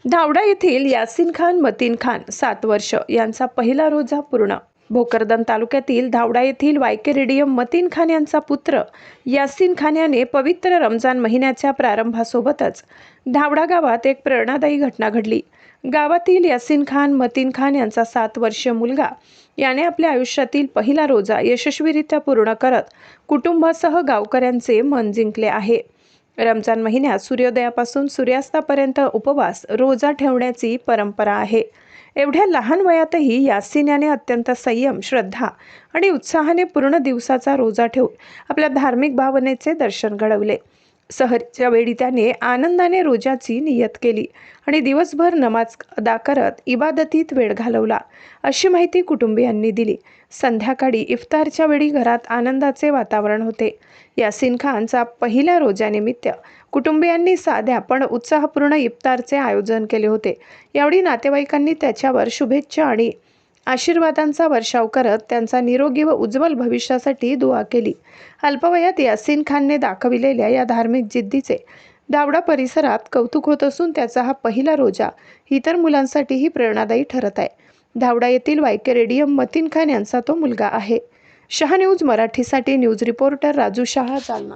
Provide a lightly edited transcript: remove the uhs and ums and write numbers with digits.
धावडा येथील यासीन खान मतीन खान 7 वर्ष यांचा पहिला रोजा पूर्ण। भोकरदन तालुक्यातील धावडा येथील वायके रेडियम मतीन खान यांचा पुत्र यासीन खान याने पवित्र रमजान महिन्याच्या प्रारंभासोबतच धावडा गावात एक प्रेरणादायी घटना घडली। गावातील यासीन खान मतीन खान यांचा 7 वर्षीय मुलगा याने आपल्या आयुष्यातील पहिला रोजा यशस्वीरित्या पूर्ण करत कुटुंबासह गावकऱ्यांचे मन जिंकले आहे। रमजान महिन्यात सूर्योदयापासून सूर्यास्तापर्यंत उपवास रोजा ठेवण्याची परंपरा आहे। एवढ्या लहान वयातही यासीन याने अत्यंत संयम, श्रद्धा आणि उत्साहाने पूर्ण दिवसाचा रोजा ठेवून आपल्या धार्मिक भावनेचे दर्शन घडवले। सहरीच्या वेळी त्याने आनंदाने रोजाची नियत केली आणि दिवसभर नमाज अदा करत इबादतीत वेळ घालवला, अशी माहिती कुटुंबियांनी दिली। संध्याकाळी इफ्तारच्या वेळी घरात आनंदाचे वातावरण होते। यासीन खानचा पहिल्या रोजानिमित्त कुटुंबियांनी साध्या पण उत्साहपूर्ण इफ्तारचे आयोजन केले होते। यावेळी नातेवाईकांनी त्याच्यावर शुभेच्छा आणि आशीर्वादांचा वर्षाव करत त्यांचा निरोगी व उज्ज्वल भविष्यासाठी दुआ केली। अल्पवयात यासीन खानने दाखविलेल्या या धार्मिक जिद्दीचे धावडा परिसरात कौतुक होत असून त्याचा हा पहिला रोजा इतर मुलांसाठीही प्रेरणादायी ठरत आहे। धावडा येथील वायके रेडियम मतीन खान यांचा तो मुलगा आहे। शहा न्यूज मराठीसाठी न्यूज रिपोर्टर राजू शहा, जालना।